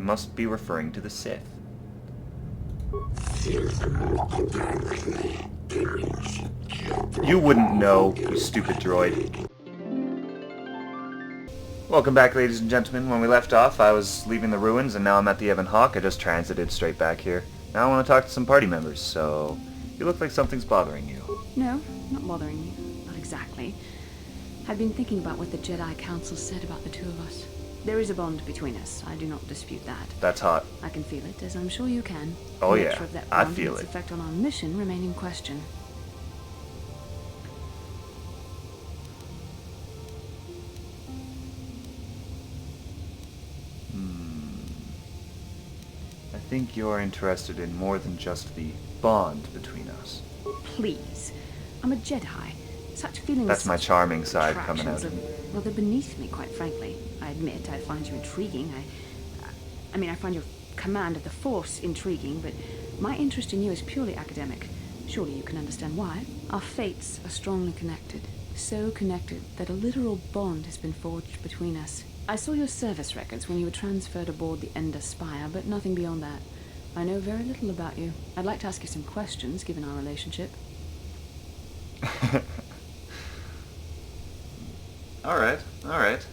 You must be referring to the Sith. You wouldn't know, you stupid droid. Welcome back, ladies and gentlemen. When we left off, I was leaving the ruins, and now I'm at the Ebon. I just transited straight back here. Now I want to talk to some party members, so... You look like something's bothering you. No, not bothering me. Not exactly. I've been thinking about what the Jedi Council said about the two of us. There is a bond between us. I do not dispute that. That's hot. I can feel it, as I'm sure you can. Oh The yeah, nature of that I bond feel and its it. effect on our mission remain in question. I think you're interested in more than just the bond between us. Please. I'm a Jedi. Such feelings... That's my charming side coming out. Are rather beneath me, quite frankly. I admit I find you intriguing. I mean, I find your command of the Force intriguing, but my interest in you is purely academic. Surely you can understand why. Our fates are strongly connected. So connected that a literal bond has been forged between us. I saw your service records when you were transferred aboard the Ender Spire, but nothing beyond that. I know very little about you. I'd like to ask you some questions, given our relationship. Alright.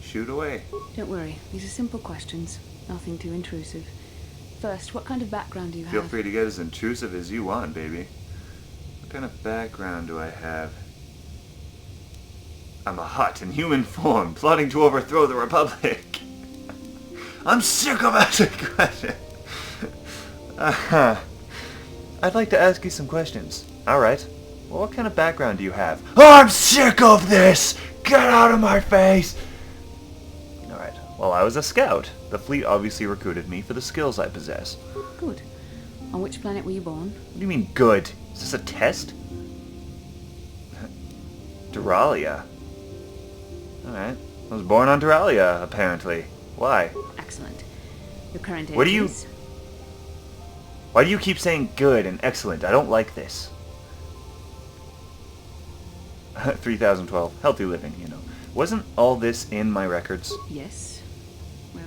Shoot away. Don't worry, these are simple questions. Nothing too intrusive. First, what kind of background do you have? Feel free to get as intrusive as you want, baby. What kind of background do I have? I'm a Hutt in human form, plotting to overthrow the Republic. I'm sick of asking questions. I'd like to ask you some questions. Alright. Well, what kind of background do you have? I'm sick of this! Get out of my face! Alright. Well, I was a scout. The fleet obviously recruited me for the skills I possess. Good. On which planet were you born? What do you mean, good? Is this a test? Duralia. Alright. I was born on Duralia, apparently. Why? Excellent. Your current age What do you... is? Why do you keep saying good and excellent? I don't like this. 3012. Healthy living, you know. Wasn't all this in my records? Yes. Well,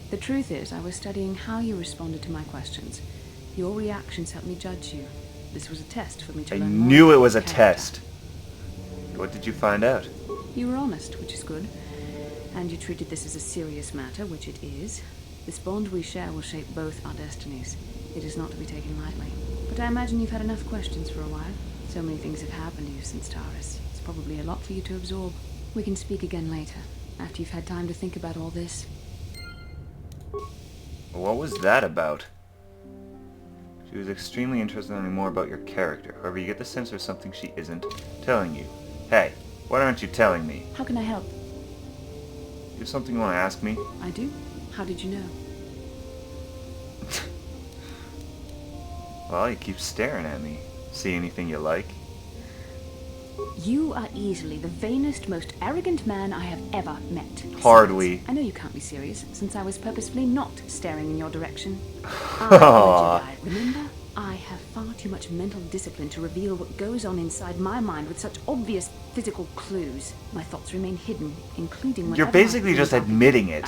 the truth is, I was studying how you responded to my questions. Your reactions helped me judge you. This was a test for me to I learn more knew about it was a your character. test. What did you find out? You were honest, which is good. And you treated this as a serious matter, which it is. This bond we share will shape both our destinies. It is not to be taken lightly. But I imagine you've had enough questions for a while. So many things have happened to you since Taurus. It's probably a lot for you to absorb. We can speak again later, after you've had time to think about all this. What was that about? She was extremely interested in learning more about your character. However, you get the sense there's something she isn't telling you. Hey, why aren't you telling me? How can I help? You have something you want to ask me? I do. How did you know? Well, you keep staring at me. See anything you like? You are easily the vainest, most arrogant man I have ever met. Hardly. I know you can't be serious, since I was purposefully not staring in your direction. I am a Jedi, remember? I have far too much mental discipline to reveal what goes on inside my mind with such obvious physical clues. My thoughts remain hidden, including whatever You're basically just admitting it.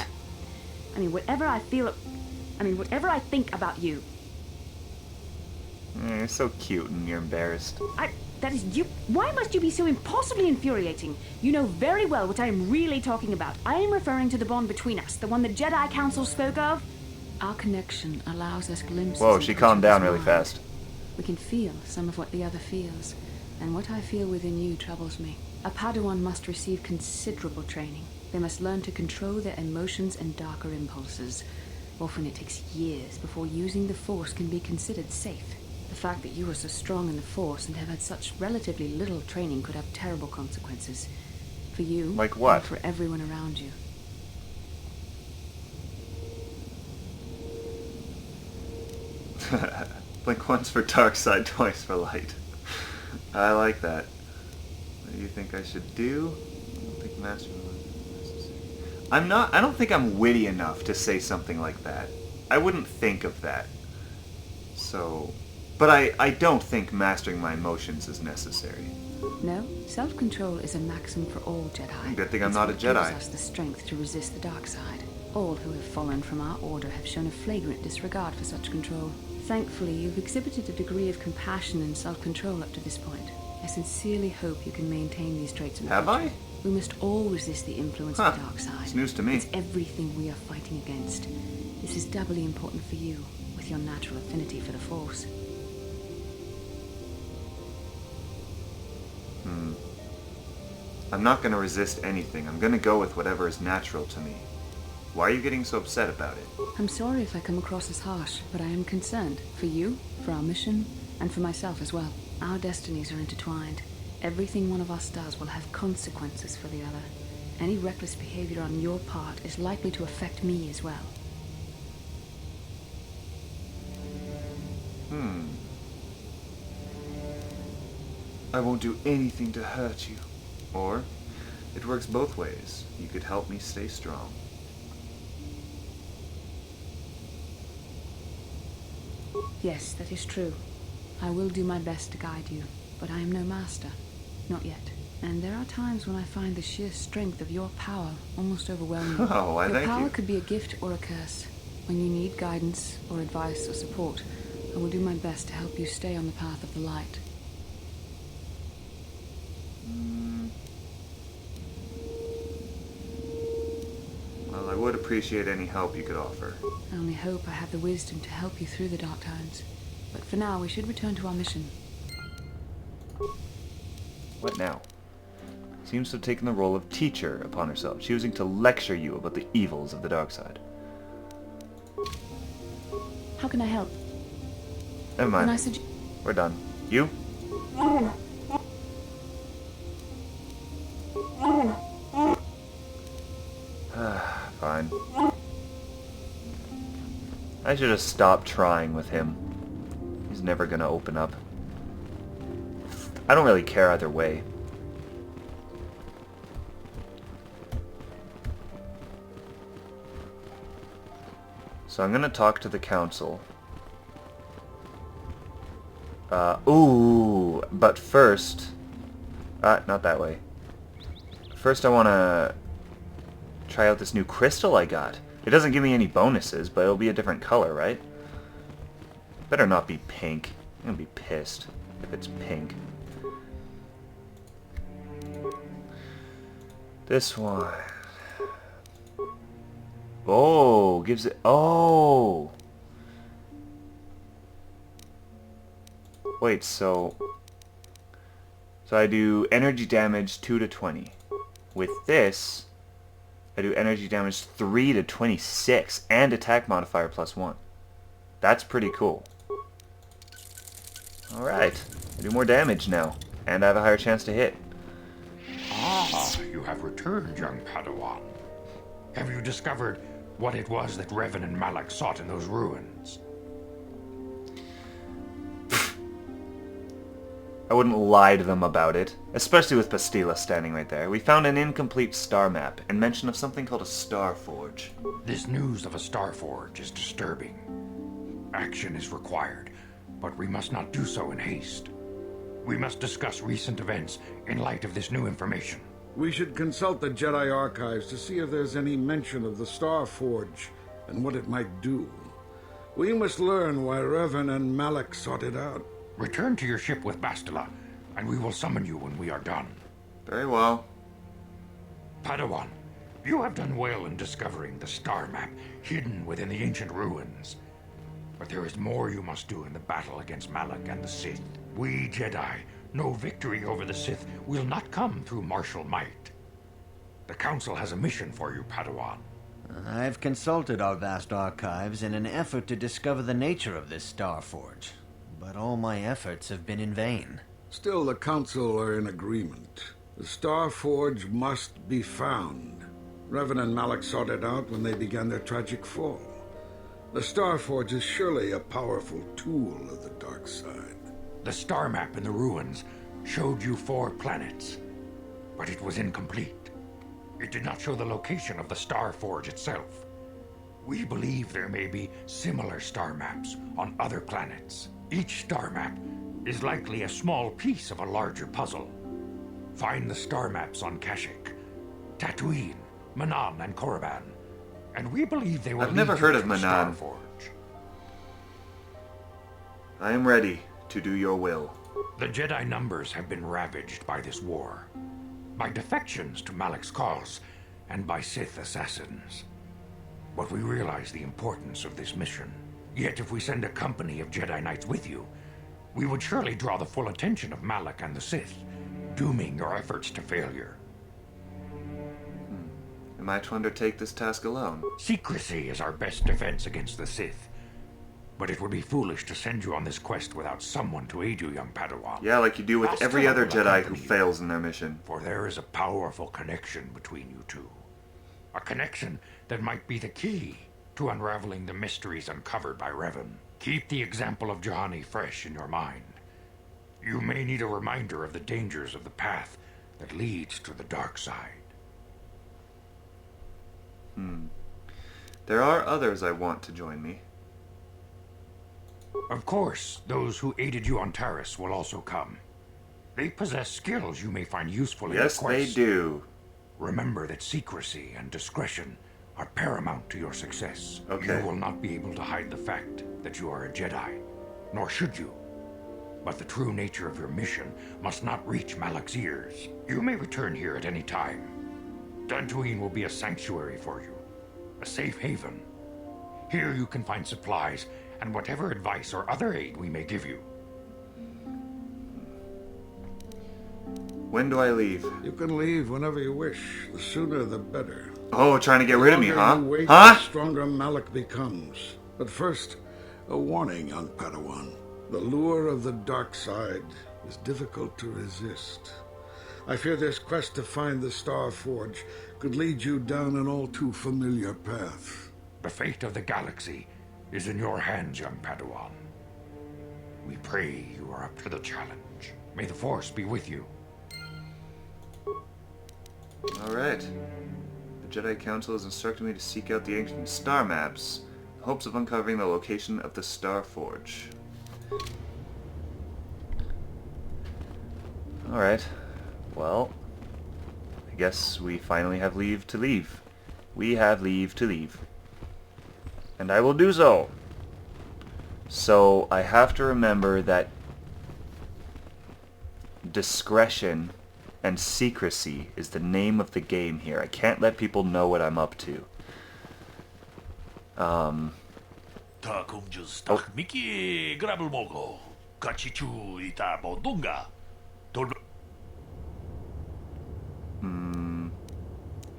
I mean, whatever I feel... whatever I think about you. You're so cute and you're embarrassed. That is you. Why must you be so impossibly infuriating? You know very well what I am really talking about. I am referring to the bond between us, the one the Jedi Council spoke of. Our connection allows us glimpses. Whoa, she calmed down really fast. We can feel some of what the other feels, and what I feel within you troubles me. A Padawan must receive considerable training. They must learn to control their emotions and darker impulses. Often it takes years before using the Force can be considered safe. The fact that you are so strong in the Force and have had such relatively little training could have terrible consequences. For you, like what? And for everyone around you. Blink once for dark side, twice for light. I like that. What do you think I should do? I don't think master is necessary. I don't think I'm witty enough to say something like that. I wouldn't think of that. So... But I don't think mastering my emotions is necessary. No, self-control is a maxim for all Jedi. Good thing I'm It's not a what Jedi. gives us the strength to resist the dark side. All who have fallen from our order have shown a flagrant disregard for such control. Thankfully, you've exhibited a degree of compassion and self-control up to this point. I sincerely hope you can maintain these traits in the Have future. I? We must all resist the influence of the dark side. It's news to me. It's everything we are fighting against. This is doubly important for you, with your natural affinity for the Force. I'm not going to resist anything. I'm going to go with whatever is natural to me. Why are you getting so upset about it? I'm sorry if I come across as harsh, but I am concerned for you, for our mission, and for myself as well. Our destinies are intertwined. Everything one of us does will have consequences for the other. Any reckless behavior on your part is likely to affect me as well. I won't do anything to hurt you. Or, it works both ways. You could help me stay strong. Yes, that is true. I will do my best to guide you, but I am no master. Not yet. And there are times when I find the sheer strength of your power almost overwhelming. Oh, why your thank power you. could be a gift or a curse. When you need guidance or advice or support, I will do my best to help you stay on the path of the light. Well, I would appreciate any help you could offer. I only hope I have the wisdom to help you through the dark times. But for now, we should return to our mission. What now? Seems to have taken the role of teacher upon herself, choosing to lecture you about the evils of the dark side. How can I help? Never mind. Can I suggest... We're done. You? Fine. I should have stopped trying with him. He's never gonna open up. I don't really care either way. So I'm gonna talk to the council. Ooh, but first... not that way. First I wanna try out this new crystal I got. It doesn't give me any bonuses, but it'll be a different color, right? Better not be pink. I'm gonna be pissed if it's pink. This one. Oh, gives it... Oh! Wait, so I do energy damage 2 to 20. With this, I do energy damage 3 to 26 and attack modifier +1. That's pretty cool. Alright, I do more damage now, and I have a higher chance to hit. Ah, you have returned, young Padawan. Have you discovered what it was that Revan and Malak sought in those ruins? I wouldn't lie to them about it, especially with Bastila standing right there. We found an incomplete star map and mention of something called a star forge. This news of a star forge is disturbing. Action is required, but we must not do so in haste. We must discuss recent events in light of this new information. We should consult the Jedi archives to see if there's any mention of the Star Forge and what it might do. We must learn why Revan and Malak sought it out. Return to your ship with Bastila, and we will summon you when we are done. Very well. Padawan, you have done well in discovering the star map hidden within the ancient ruins. But there is more you must do in the battle against Malak and the Sith. We Jedi know victory over the Sith will not come through martial might. The Council has a mission for you, Padawan. I've consulted our vast archives in an effort to discover the nature of this Star Forge, but all my efforts have been in vain. Still, the Council are in agreement. The Star Forge must be found. Revan and Malak sought it out when they began their tragic fall. The Star Forge is surely a powerful tool of the dark side. The star map in the ruins showed you 4 planets, but it was incomplete. It did not show the location of the Star Forge itself. We believe there may be similar star maps on other planets. Each star map is likely a small piece of a larger puzzle. Find the star maps on Kashyyyk, Tatooine, Manaan, and Korriban, and we believe they will I've never lead heard you of to the Manan. Starforge. I am ready to do your will. The Jedi numbers have been ravaged by this war, by defections to Malak's cause, and by Sith assassins. But we realize the importance of this mission. Yet if we send a company of Jedi Knights with you, we would surely draw the full attention of Malak and the Sith, dooming your efforts to failure. Am I to undertake this task alone? Secrecy is our best defense against the Sith. But it would be foolish to send you on this quest without someone to aid you, young Padawan. Yeah, like you do with every Bastila other will Jedi who accompany you, fails in their mission. For there is a powerful connection between you two. A connection that might be the key to unraveling the mysteries uncovered by Revan. Keep the example of Juhani fresh in your mind. You may need a reminder of the dangers of the path that leads to the dark side. There are others I want to join me. Of course, those who aided you on Taris will also come. They possess skills you may find useful in your Yes, they quest. do. Remember that secrecy and discretion are paramount to your success. Okay. You will not be able to hide the fact that you are a Jedi, nor should you. But the true nature of your mission must not reach Malak's ears. You may return here at any time. Dantooine will be a sanctuary for you, a safe haven. Here you can find supplies and whatever advice or other aid we may give you. When do I leave? You can leave whenever you wish. The sooner the better. Oh, trying to get rid of me, The huh? longer you wait, Huh? the stronger Malak becomes. But first, a warning, young Padawan. The lure of the dark side is difficult to resist. I fear this quest to find the Star Forge could lead you down an all too familiar path. The fate of the galaxy is in your hands, young Padawan. We pray you are up to the challenge. May the Force be with you. Alright. The Jedi Council has instructed me to seek out the ancient star maps, in hopes of uncovering the location of the Star Forge. Alright. Well, I guess we finally have leave to leave. We have leave to leave. And I will do so. So I have to remember that discretion and secrecy is the name of the game here. I can't let people know what I'm up to. Miki grabul mogo. Kachichu ita bodunga.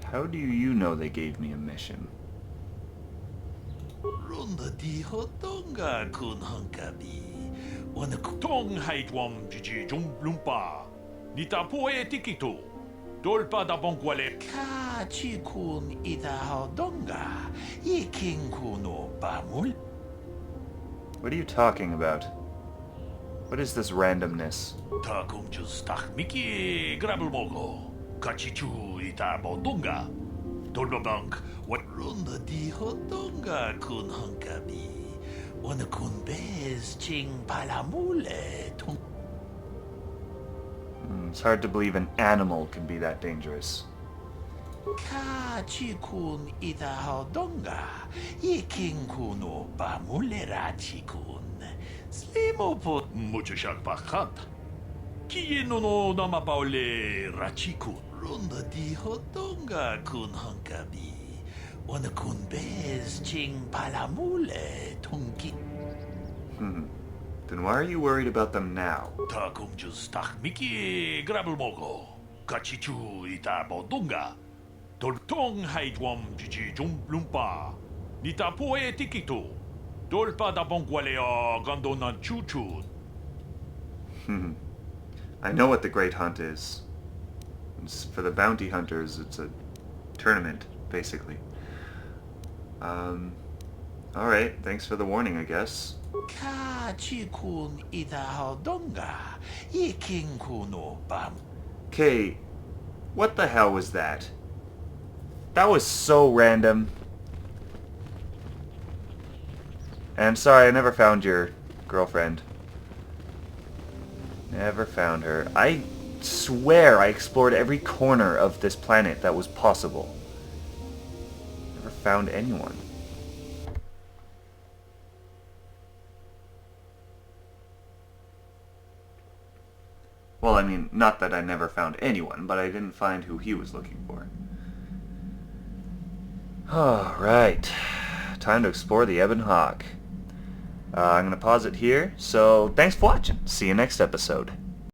How do you know they gave me a mission? Runda di hotonga kun hankabi. Wana kutong haitwam jiji jumplumpa. Nita poe tikito. Dolpa da bonkwale. Kachi kun ita hodonga. Iking kuno bamul. What are you talking about? What is this randomness? Takum justak Miki grabul mogo. Kachichu ita bodunga. Dolbabank, what runda di hotonga kun hankabi. Wana kun bez ching palamule tung. It's hard to believe an animal can be that dangerous. Kachi kun ita hodonga. Iking kuno bamule rachi kun. Slimo pot muchashak pakat. Kieno no namapaule rachi kun. Runda di hotonga kun hankabi. Wana kun bez ching palamule tunki. Then why are you worried about them now? Takum justak Miki grabul mogo. Kachichu ita bodunga. Toltong haitwam jiji jumplumpa. Nita poe tikito. Dolpa da bonkwalea gandona chuchun. I know what the Great Hunt is. For the bounty hunters, it's a tournament, basically. Alright, thanks for the warning, I guess. Kachi kun ita hodonga. Iking kuno bam. Okay, what the hell was that? That was so random. And I'm sorry, I never found your girlfriend. Never found her. I swear I explored every corner of this planet that was possible. Never found anyone. Well, I mean, not that I never found anyone, but I didn't find who he was looking for. Alright. Time to explore the Ebon Hawk. I'm going to pause it here, so thanks for watching. See you next episode.